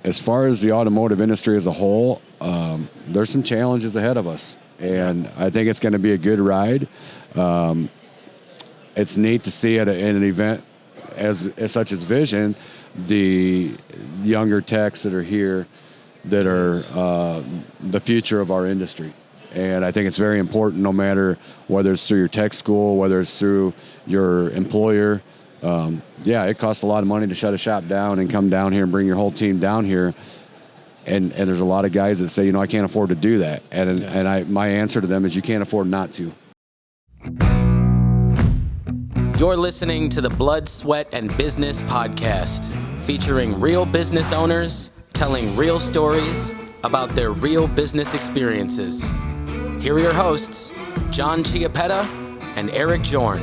as far as the automotive industry as a whole, there's some challenges ahead of us, and I think it's going to be a good ride. It's neat to see in an event as such as Vision, the younger techs that are here that are the future of our industry. And I think it's very important, no matter whether it's through your tech school, whether it's through your employer. It costs a lot of money to shut a shop down and come down here and bring your whole team down here. And there's a lot of guys that say, I can't afford to do that. And my answer to them is you can't afford not to. You're listening to the Blood, Sweat, and Business podcast, featuring real business owners telling real stories about their real business experiences. Here are your hosts, John Chiappetta and Eric Jorn.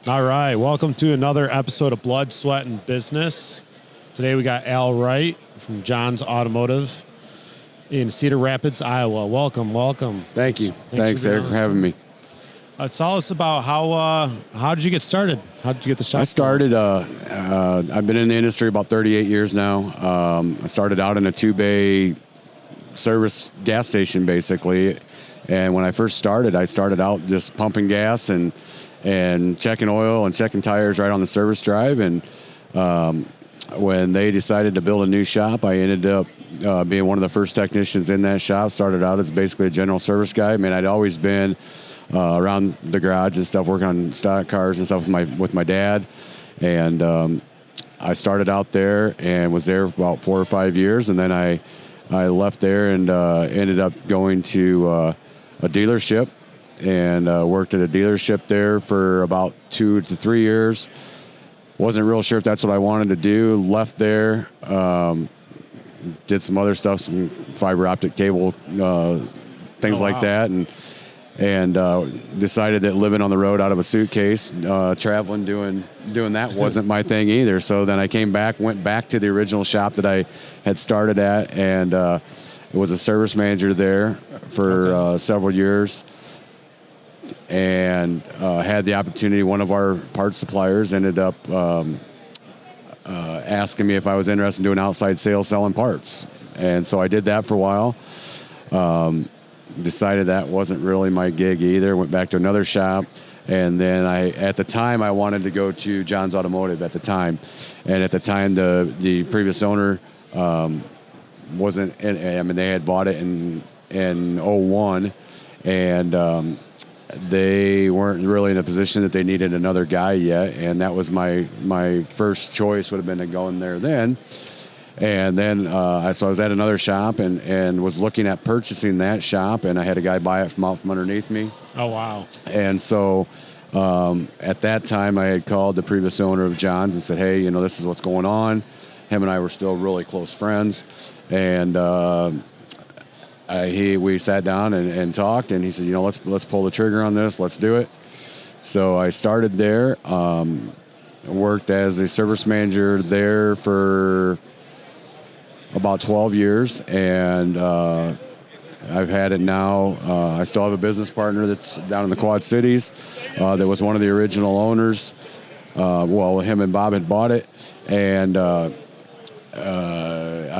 All right, welcome to another episode of Blood, Sweat, and Business. Today we got Al Wright from John's Automotive in Cedar Rapids, Iowa. Welcome. Thank you. Thanks Eric, for having me. Tell us about how did you get started? How did you get the shop? I started, I've been in the industry about 38 years now. I started out in a two-bay service gas station, basically. And when I first started, I started out just pumping gas and checking oil and checking tires right on the service drive. And when they decided to build a new shop, I ended up being one of the first technicians in that shop. Started out as basically a general service guy. I mean, I'd always been around the garage and stuff, working on stock cars and stuff with my dad. And I started out there and was there for about 4 or 5 years. And then I left there and ended up going to a dealership and worked at a dealership there for about 2 to 3 years. Wasn't real sure if that's what I wanted to do. Left there, did some other stuff, some fiber optic cable, things like that, and decided that living on the road out of a suitcase, traveling, doing that wasn't my thing either. So then I went back to the original shop that I had started at, and was a service manager there for several years. And had the opportunity, one of our parts suppliers ended up asking me if I was interested in doing outside sales, selling parts. And so I did that for a while. Decided that wasn't really my gig either. Went back to another shop. And then at the time, I wanted to go to John's Automotive at the time. And at the time, the previous owner wasn't, I mean, they had bought it in 01. And they weren't really in a position that they needed another guy yet, and that was my first choice would have been to go in there then. And then so I was at another shop and was looking at purchasing that shop, and I had a guy buy it from underneath me. Oh, wow. And so at that time, I had called the previous owner of John's and said, hey, this is what's going on. Him and I were still really close friends, and we sat down and talked, and he said, let's pull the trigger on this. Let's do it. So I started there, worked as a service manager there for about 12 years, and I've had it now. I still have a business partner that's down in the Quad Cities that was one of the original owners. Him and Bob had bought it, and I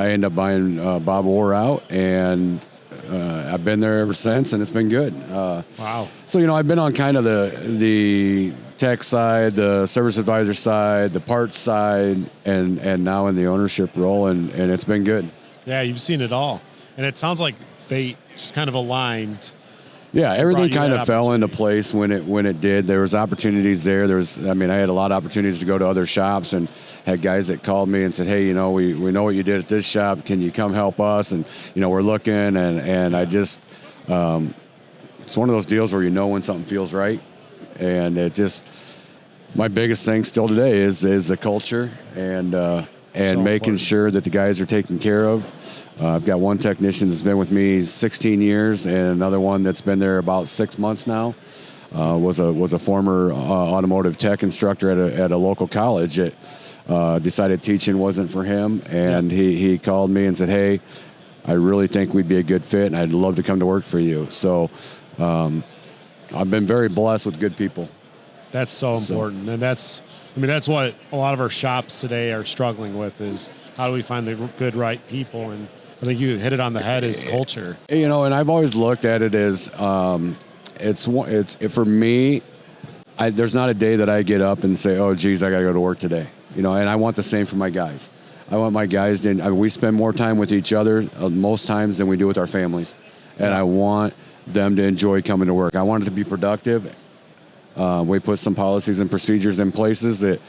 ended up buying Bob Orr out, and I've been there ever since, and it's been good. Wow. So, I've been on kind of the tech side, the service advisor side, the parts side, and now in the ownership role, and it's been good. Yeah, you've seen it all. And it sounds like fate just kind of aligned. Yeah, everything kind of fell into place when it did. There was opportunities there. I had a lot of opportunities to go to other shops, and had guys that called me and said, hey, we know what you did at this shop. Can you come help us? And, we're looking, and I just, it's one of those deals where when something feels right. And it just, my biggest thing still today is the culture and making sure that the guys are taken care of. I've got one technician that's been with me 16 years, and another one that's been there about 6 months now. Was a former automotive tech instructor at a local college. Decided teaching wasn't for him, and he called me and said, "Hey, I really think we'd be a good fit, and I'd love to come to work for you." So I've been very blessed with good people. That's so important. And that's what a lot of our shops today are struggling with is how do we find the good, right people? And I think you hit it on the head is culture. And I've always looked at it as for me, there's not a day that I get up and say, oh, geez, I got to go to work today. And I want the same for my guys. I want my guys we spend more time with each other most times than we do with our families. And I want them to enjoy coming to work. I want it to be productive. We put some policies and procedures in places that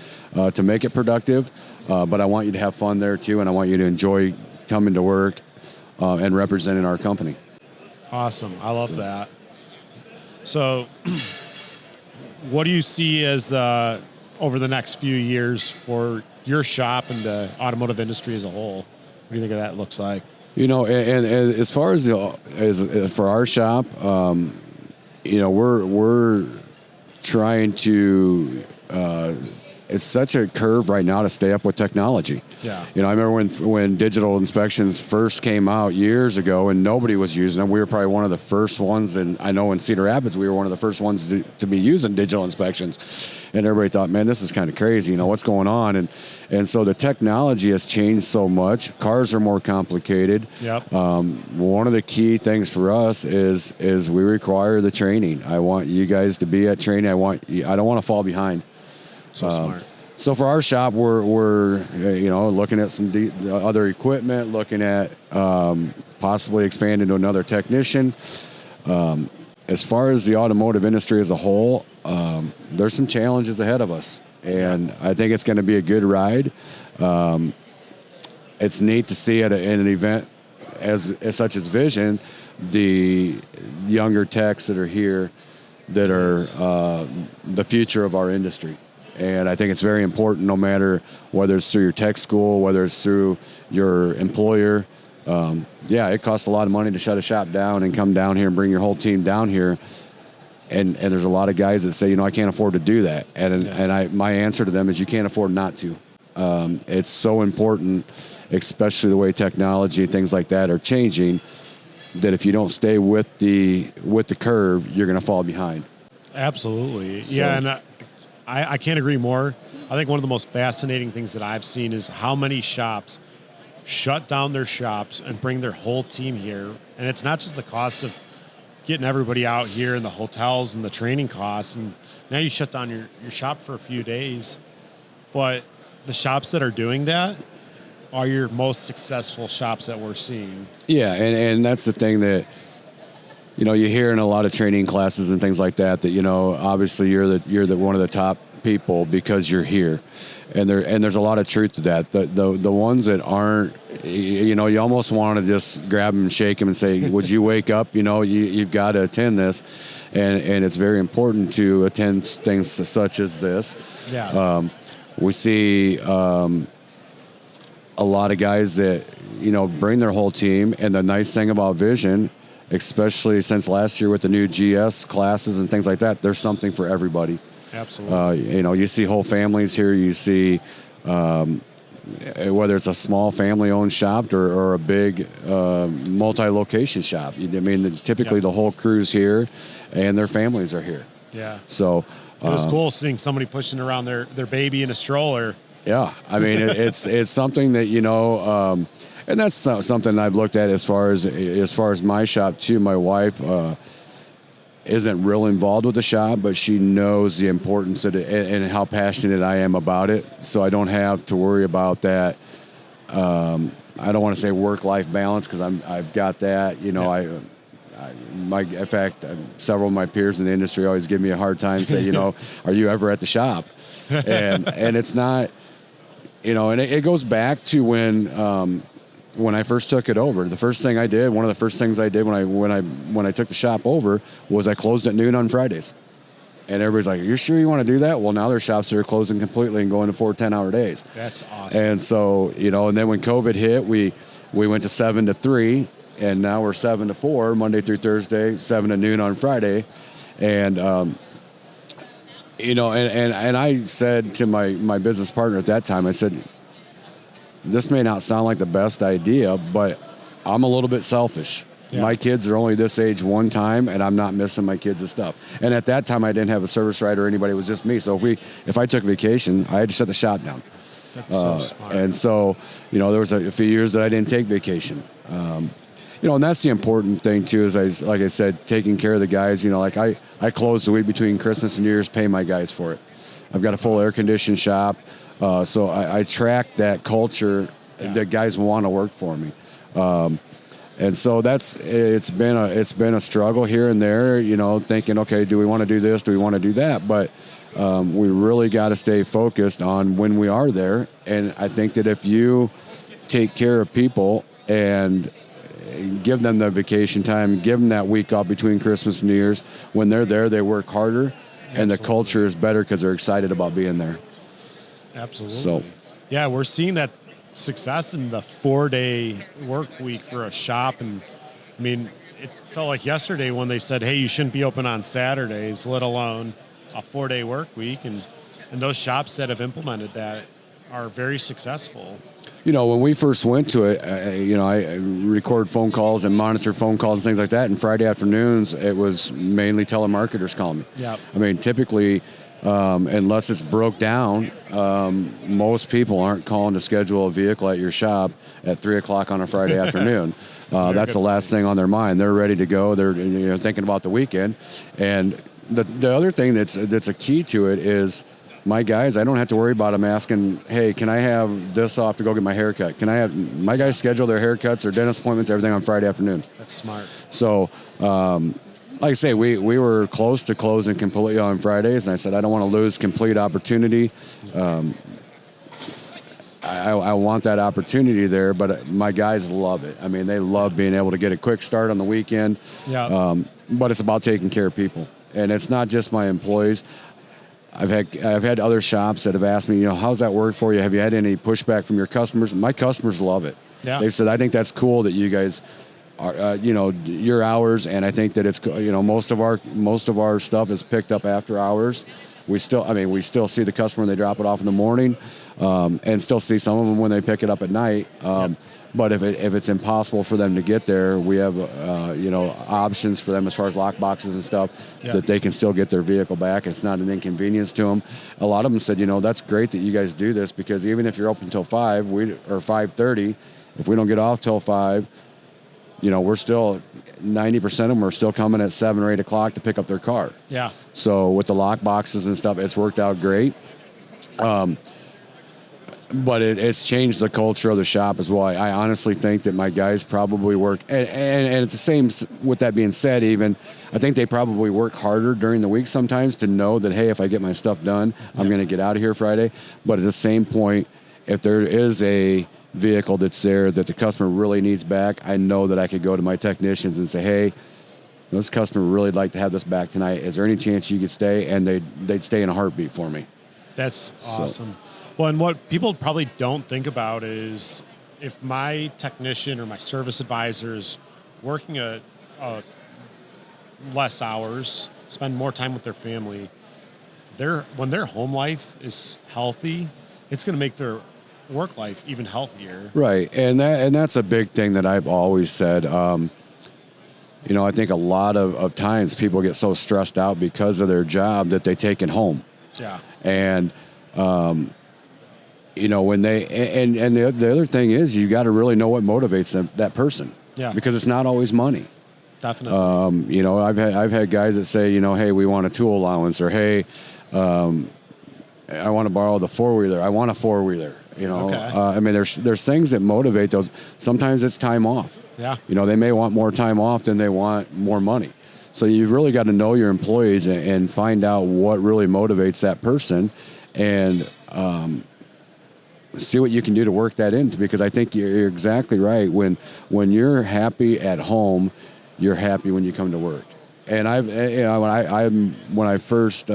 to make it productive, but I want you to have fun there too, and I want you to enjoy coming to work and representing our company. Awesome. I love that. So what do you see as over the next few years for your shop and the automotive industry as a whole? What do you think of that looks like? And as far as for our shop, we're trying to. It's such a curve right now to stay up with technology. Yeah. I remember when digital inspections first came out years ago and nobody was using them. We were probably one of the first ones, and I know in Cedar Rapids we were one of the first ones to be using digital inspections. And everybody thought, man, this is kind of crazy. What's going on? And so the technology has changed so much. Cars are more complicated. Yep. One of the key things for us is we require the training. I want you guys to be at training. I don't want to fall behind. So smart. So for our shop, we're looking at some other equipment, looking at possibly expanding to another technician. As far as the automotive industry as a whole, there's some challenges ahead of us, and I think it's going to be a good ride. It's neat to see at an event as such as Vision, the younger techs that are here that are the future of our industry. And I think it's very important, no matter whether it's through your tech school, whether it's through your employer. It costs a lot of money to shut a shop down and come down here and bring your whole team down here. And there's a lot of guys that say, I can't afford to do that. And my answer to them is you can't afford not to. It's so important, especially the way technology and things like that are changing, that if you don't stay with the curve, you're going to fall behind. Absolutely. And I can't agree more. I think one of the most fascinating things that I've seen is how many shops shut down their shops and bring their whole team here. And it's not just the cost of getting everybody out here and the hotels and the training costs. And now you shut down your shop for a few days. But the shops that are doing that are your most successful shops that we're seeing. Yeah, and that's the thing that you hear in a lot of training classes and things like that obviously you're the one of the top people because you're here, and there's a lot of truth to that. The ones that aren't, you almost want to just grab them and shake them and say, would you wake up? You've got to attend this, and it's very important to attend things such as this. Yeah. We see a lot of guys that bring their whole team, and the nice thing about Vision, especially since last year with the new GS classes and things like that, there's something for everybody. Absolutely. You see whole families here. You see whether it's a small family-owned shop or a big multi-location shop. Typically the whole crew's here, and their families are here. Yeah. So it was cool seeing somebody pushing around their baby in a stroller. Yeah, it's something that and that's something I've looked at as far as my shop too. My wife isn't real involved with the shop, but she knows the importance of it and how passionate I am about it. So I don't have to worry about that. I don't want to say work-life balance because I've got that. In fact, several of my peers in the industry always give me a hard time. Say, are you ever at the shop? And it's not. And it goes back to when I first took it over. One of the first things I did when I took the shop over was I closed at noon on Fridays. And everybody's like, "You're sure you want to do that?" Well, now their shops are closing completely and going to 4 10-hour days. That's awesome. And so, and then when COVID hit, we went to 7 to 3, and now we're 7 to 4, Monday through Thursday, 7 to noon on Friday. And and I said to my business partner at that time, I said, this may not sound like the best idea, but I'm a little bit selfish. Yeah. My kids are only this age one time, and I'm not missing my kids' stuff. And at that time, I didn't have a service writer or anybody. It was just me. So if I took vacation, I had to shut the shop down. That's so smart. And so, there was a few years that I didn't take vacation. And that's the important thing too. Is like I said, taking care of the guys. Like I close the week between Christmas and New Year's, pay my guys for it. I've got a full air-conditioned shop, so I track that culture. Yeah. That guys want to work for me. And so it's been a struggle here and there, thinking, okay, do we want to do this? Do we want to do that? But we really got to stay focused on when we are there. And I think that if you take care of people and give them the vacation time, give them that week off between Christmas and New Year's, when they're there, they work harder. Absolutely. And the culture is better because they're excited about being there. Absolutely. So, yeah, we're seeing that success in the 4-day work week for a shop. And I mean, it felt like yesterday when they said, hey, you shouldn't be open on Saturdays, let alone a 4-day work week. And those shops that have implemented that are very successful. When we first went to it, I record phone calls and monitor phone calls and things like that. And Friday afternoons, it was mainly telemarketers calling me. Yeah. I mean, typically, unless it's broke down, most people aren't calling to schedule a vehicle at your shop at 3 o'clock on a Friday afternoon. That's the last thing on their mind. They're ready to go. They're thinking about the weekend. And the other thing that's a key to it is my guys, I don't have to worry about them asking, hey, can I have this off to go get my hair cut? Can I have my guys schedule their haircuts, their dentist appointments, everything on Friday afternoon? That's smart. So, like I say, we were close to closing completely on Fridays, and I said I don't want to lose complete opportunity. I want that opportunity there, but my guys love it. I mean, they love being able to get a quick start on the weekend. Yeah. But it's about taking care of people, and it's not just my employees. I've had other shops that have asked me, how's that work for you? Have you had any pushback from your customers? My customers love it. Yeah. They've said, I think that's cool that you guys are, your hours, and I think that it's, most of our stuff is picked up after hours. We still see the customer when they drop it off in the morning, and still see some of them when they pick it up at night. But if it's impossible for them to get there, we have options for them as far as lock boxes and stuff that they can still get their vehicle back. It's not an inconvenience to them. A lot of them said, that's great that you guys do this, because even if you're open till 5 or 5:30, if we don't get off till 5, we're still 90% of them are still coming at 7 or 8 o'clock to pick up their car. Yeah. So with the lock boxes and stuff, it's worked out great. But it's changed the culture of the shop as well. I honestly think that my guys probably work, and at the same, with that being said, even, I think they probably work harder during the week sometimes to know that, hey, if I get my stuff done, I'm going to get out of here Friday. But at the same point, if there is a vehicle that's there that the customer really needs back, I know that I could go to my technicians and say, hey, this customer really would like to have this back tonight. Is there any chance you could stay? And they'd stay in a heartbeat for me. That's awesome. Well, and what people probably don't think about is if my technician or my service advisor is working a less hours, spend more time with their family, when their home life is healthy, it's going to make their work life even healthier. Right, and that's a big thing that I've always said. I think a lot of times people get so stressed out because of their job that they take it home. Yeah. And when they and the other thing is, you got to really know what motivates that person. Yeah. Because it's not always money. Definitely. I've had guys that say, hey, we want a tool allowance, or hey, I want to borrow the 4-wheeler. I want a 4-wheeler. Okay. There's things that motivate those. Sometimes it's time off. Yeah. They may want more time off than they want more money. So you've really got to know your employees and find out what really motivates that person, and see what you can do to work that in. Because I think you're exactly right. When you're happy at home, you're happy when you come to work. And when I first.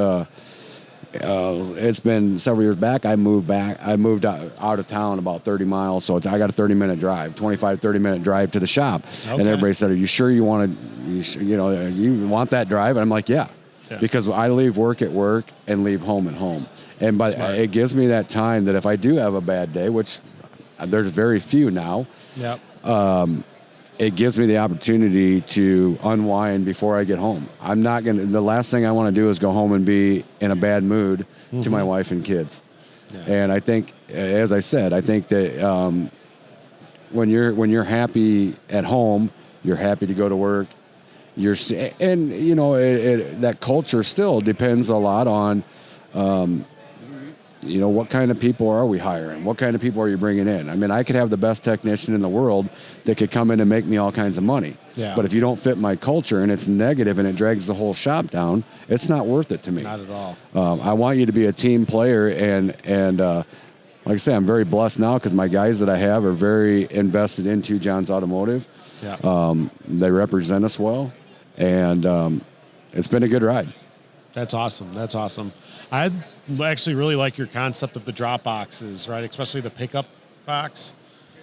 It's been several years back. I moved out of town about 30 miles. So I got a 30-minute drive, 30-minute drive to the shop. Okay. And everybody said, are you sure you want you want that drive? And I'm like, yeah. Because I leave work at work and leave home at home. And it gives me that time that if I do have a bad day, which there's very few now. Yep. it gives me the opportunity to unwind before I get home. The last thing I want to do is go home and be in a bad mood to my wife and kids. Yeah. And I think, as I said, I think that when you're happy at home, you're happy to go to work. That culture still depends a lot on, what kind of people are we hiring? What kind of people are you bringing in? I mean, I could have the best technician in the world that could come in and make me all kinds of money. Yeah. But if you don't fit my culture and it's negative and it drags the whole shop down, it's not worth it to me. Not at all. I want you to be a team player, and like I say, I'm very blessed now because my guys that I have are very invested into John's Automotive. Yeah. They represent us well, and it's been a good ride. That's awesome. That's awesome. I actually really like your concept of the drop boxes, right? Especially the pickup box.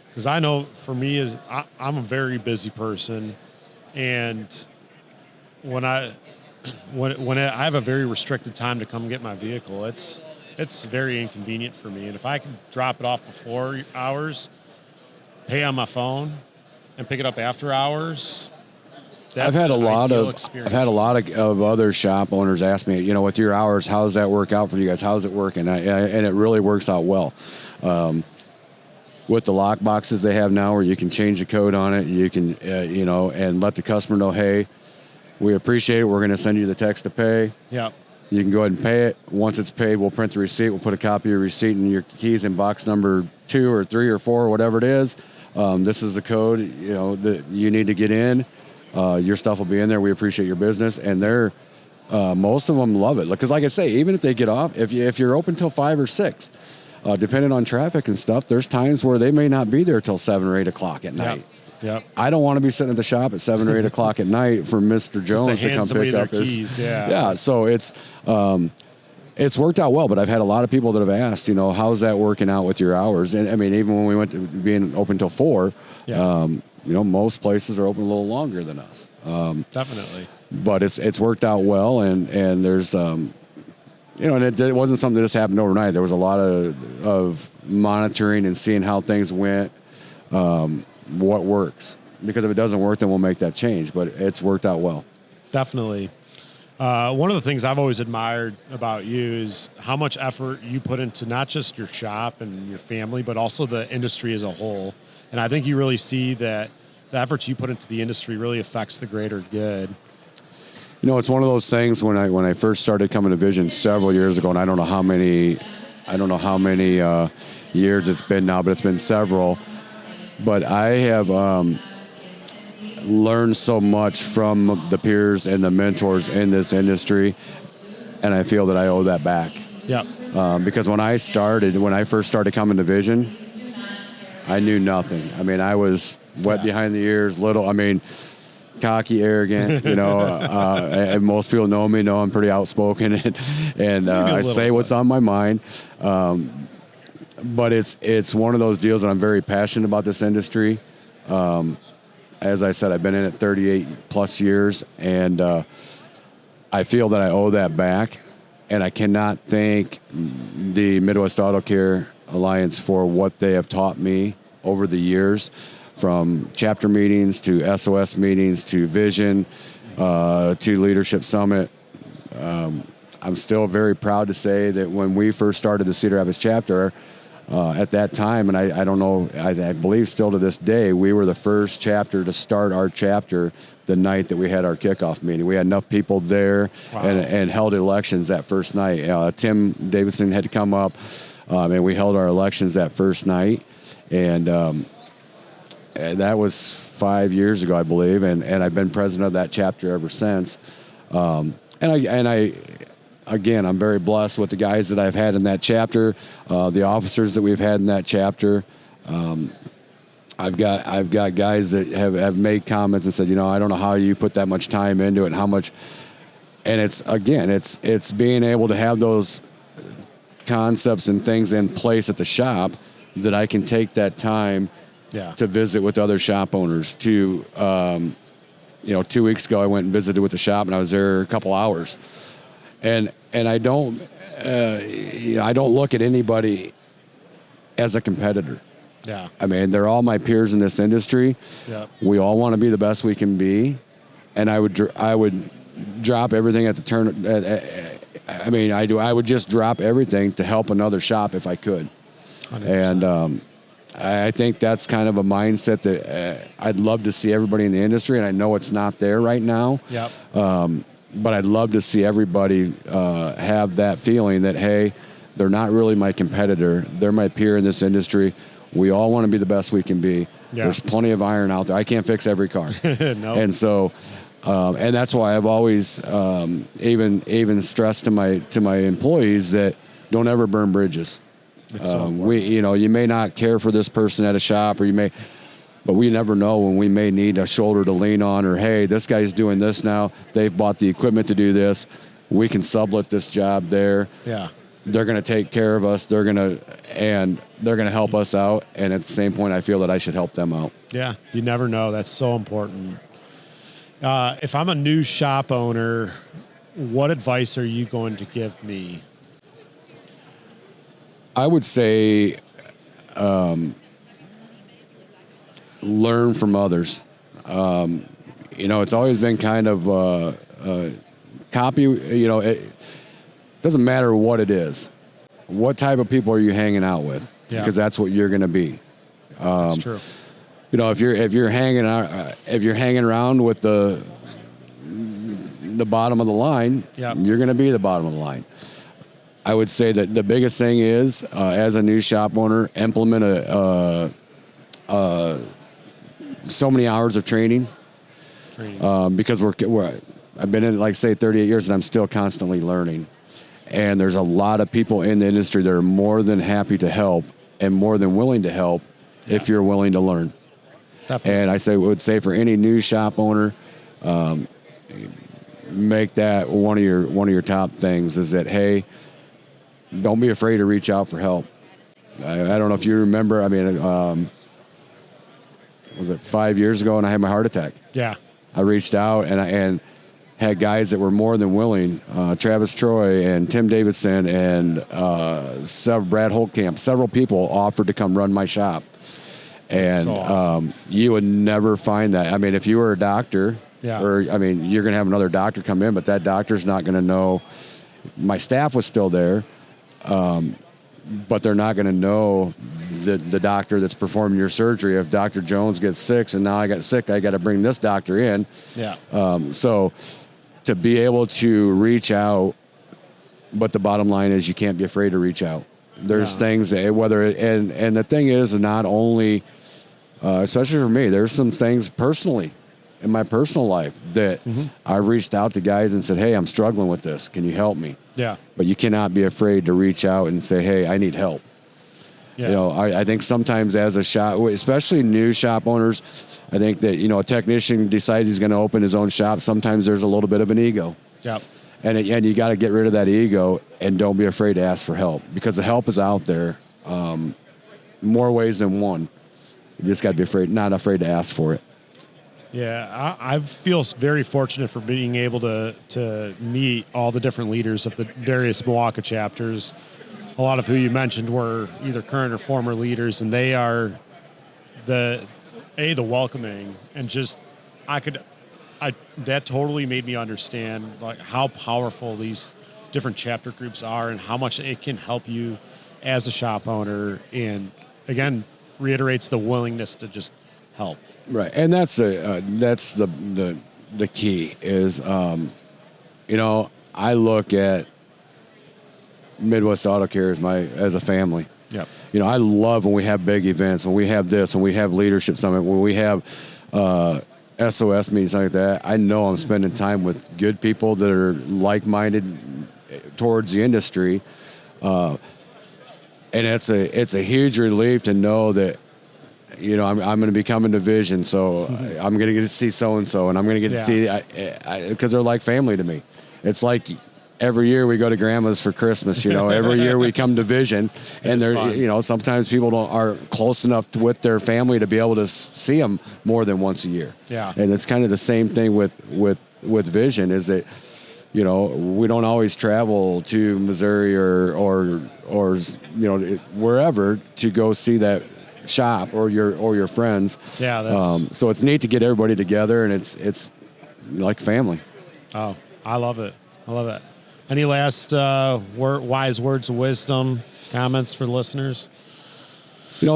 Because I know for me, I'm a very busy person. And when I have a very restricted time to come get my vehicle, it's very inconvenient for me. And if I can drop it off before hours, pay on my phone, and pick it up after hours, I've had a lot of other shop owners ask me, with your hours, how does that work out for you guys? How's it working? And it really works out well. With the lock boxes they have now, where you can change the code on it, you can, and let the customer know, hey, we appreciate it. We're going to send you the text to pay. Yeah. You can go ahead and pay it. Once it's paid, we'll print the receipt. We'll put a copy of your receipt and your keys in box number 2 or 3 or 4, whatever it is. This is the code, that you need to get in. Your stuff will be in there. We appreciate your business. And most of them love it. Because like I say, even if they get off, if you're open till 5 or 6, depending on traffic and stuff, there's times where they may not be there till 7 or 8 o'clock at night. Yep. I don't want to be sitting at the shop at 7 or 8 o'clock at night for Mr. Jones to come pick up his keys. Yeah. So it's worked out well, but I've had a lot of people that have asked, how's that working out with your hours? And I mean, even when we went to being open till 4, most places are open a little longer than us. Definitely. But it's worked out well, and there's, and it wasn't something that just happened overnight. There was a lot of monitoring and seeing how things went, what works. Because if it doesn't work, then we'll make that change. But it's worked out well. Definitely. One of the things I've always admired about you is how much effort you put into not just your shop and your family, but also the industry as a whole. And I think you really see that the efforts you put into the industry really affects the greater good. It's one of those things when I first started coming to Vision several years ago, and I don't know how many years it's been now, but it's been several. But I have learned so much from the peers and the mentors in this industry, and I feel that I owe that back. Yeah. Because when I first started coming to Vision, I knew nothing. I mean, I was wet behind the ears, cocky, arrogant, and most people know me, know I'm pretty outspoken, and I say what's on my mind. But it's one of those deals that I'm very passionate about this industry. As I said, I've been in it 38 plus years, and I feel that I owe that back. And I cannot thank the Midwest Auto Care Alliance for what they have taught me over the years, from chapter meetings to SOS meetings to Vision to Leadership Summit. I'm still very proud to say that when we first started the Cedar Rapids chapter, at that time, and I don't know, I believe still to this day, we were the first chapter to start our chapter the night that we had our kickoff meeting. We had enough people there. Wow. and held elections that first night. Tim Davidson had to come up, and we held our elections that first night. And that was 5 years ago, I believe, and I've been president of that chapter ever since. Again, I'm very blessed with the guys that I've had in that chapter, the officers that we've had in that chapter. I've got guys that have made comments and said, I don't know how you put that much time into it and how much. And it's being able to have those concepts and things in place at the shop that I can take that time to visit with other shop owners. 2 weeks ago, I went and visited with the shop, and I was there a couple hours. And I don't look at anybody as a competitor. Yeah. I mean, they're all my peers in this industry. Yeah. We all want to be the best we can be, and I would drop everything at the turn. I would just drop everything to help another shop if I could. 100%. And I think that's kind of a mindset that I'd love to see everybody in the industry, and I know it's not there right now. Yep. But I'd love to see everybody have that feeling that, hey, they're not really my competitor. They're my peer in this industry. We all want to be the best we can be. Yeah. There's plenty of iron out there. I can't fix every car. No. And so, and that's why I've always even stressed to my employees that don't ever burn bridges. You may not care for this person at a shop, but we never know when we may need a shoulder to lean on, or, hey, this guy's doing this now. They've bought the equipment to do this. We can sublet this job there. Yeah. They're going to take care of us. They're going to help us out. And at the same point, I feel that I should help them out. Yeah. You never know. That's so important. If I'm a new shop owner, what advice are you going to give me? I would say learn from others. It's always been kind of copy. It doesn't matter what it is. What type of people are you hanging out with? Yeah. Because that's what you're going to be. That's true. If you're hanging around with the bottom of the line, yep. You're going to be the bottom of the line. I would say that the biggest thing is, as a new shop owner, implement so many hours of training. Because I've been in it, like, say, 38 years, and I'm still constantly learning. And there's a lot of people in the industry that are more than happy to help and more than willing to help if you're willing to learn. Definitely. And I would say for any new shop owner, make that one of your top things is that, hey, don't be afraid to reach out for help. I don't know if you remember. I mean, was it 5 years ago, and I had my heart attack. Yeah. I reached out and had guys that were more than willing. Travis Troy and Tim Davidson and Brad Holtkamp. Several people offered to come run my shop. And so awesome. You would never find that. I mean, if you were a doctor, yeah. you're going to have another doctor come in, but that doctor's not going to know. My staff was still there, but they're not going to know the doctor that's performing your surgery. If Dr. Jones gets sick, and now I got sick, I got to bring this doctor in. Yeah. So to be able to reach out, but the bottom line is you can't be afraid to reach out. There's things that and the thing is, not only, especially for me, there's some things personally in my personal life that I've reached out to guys and said, hey, I'm struggling with this. Can you help me? Yeah. But you cannot be afraid to reach out and say, hey, I need help. Yeah. I think sometimes as a shop, especially new shop owners, I think that, a technician decides he's going to open his own shop. Sometimes there's a little bit of an ego. Yep. And you got to get rid of that ego and don't be afraid to ask for help, because the help is out there more ways than one. You just got to be not afraid to ask for it. Yeah, I feel very fortunate for being able to meet all the different leaders of the various Milwaukee chapters. A lot of who you mentioned were either current or former leaders, and they are the welcoming, and just that totally made me understand like how powerful these different chapter groups are and how much it can help you as a shop owner, and again reiterates the willingness to just help. Right, and that's the key is, I look at Midwest Auto Care as a family. Yep. I love when we have big events, when we have this, when we have leadership summit, when we have SOS meetings like that. I know I'm spending time with good people that are like-minded towards the industry, and it's a huge relief to know that. I'm going to be coming to Vision, so I'm going to get to see so-and-so, and I'm going to get to see, because they're like family to me. It's like every year we go to Grandma's for Christmas, every year we come to Vision, and they're, sometimes people aren't close enough with their family to be able to see them more than once a year. Yeah. And it's kind of the same thing with Vision, is that, we don't always travel to Missouri or wherever to go see that shop or your friends. Yeah. That's, so it's neat to get everybody together, and it's like family. oh, I love it. I love it. Any last wise words of wisdom, comments for the listeners?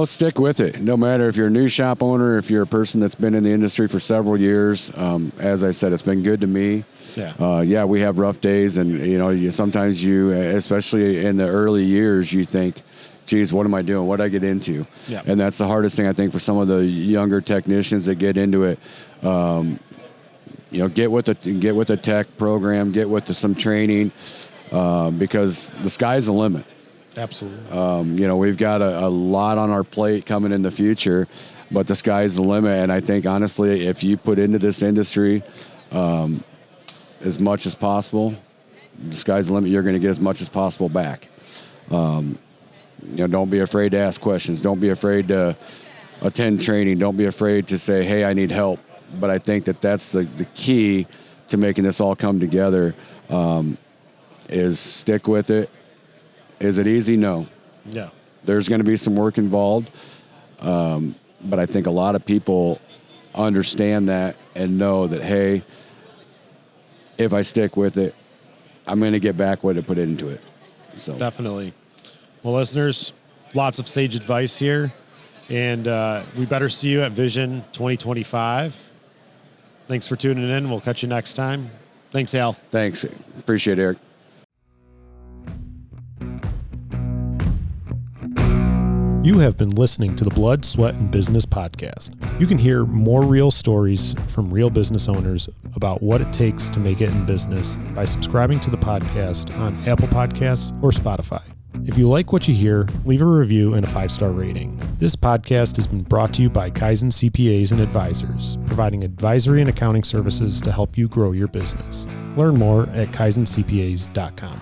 Stick with it. No matter if you're a new shop owner, if you're a person that's been in the industry for several years. As I said, it's been good to me. Yeah. We have rough days, and sometimes you, especially in the early years, you think, geez, what am I doing? What did I get into? Yeah. And that's the hardest thing, I think, for some of the younger technicians that get into it. Get with the tech program, get with some training, because the sky's the limit. Absolutely. We've got a lot on our plate coming in the future, but the sky's the limit. And I think, honestly, if you put into this industry as much as possible, the sky's the limit. You're going to get as much as possible back. Don't be afraid to ask questions. Don't be afraid to attend training. Don't be afraid to say, hey, I need help. But I think that's the key to making this all come together, is stick with it. Is it easy? No. Yeah. There's going to be some work involved, but I think a lot of people understand that and know that, hey, if I stick with it, I'm going to get back what I put into it. So Definitely. Well, listeners, lots of sage advice here, and we better see you at Vision 2025. Thanks for tuning in. We'll catch you next time. Thanks, Al. Thanks. Appreciate it, Eric. You have been listening to the Blood, Sweat, and Business podcast. You can hear more real stories from real business owners about what it takes to make it in business by subscribing to the podcast on Apple Podcasts or Spotify. If you like what you hear, leave a review and a 5-star rating. This podcast has been brought to you by Kaizen CPAs and Advisors, providing advisory and accounting services to help you grow your business. Learn more at kaizencpas.com.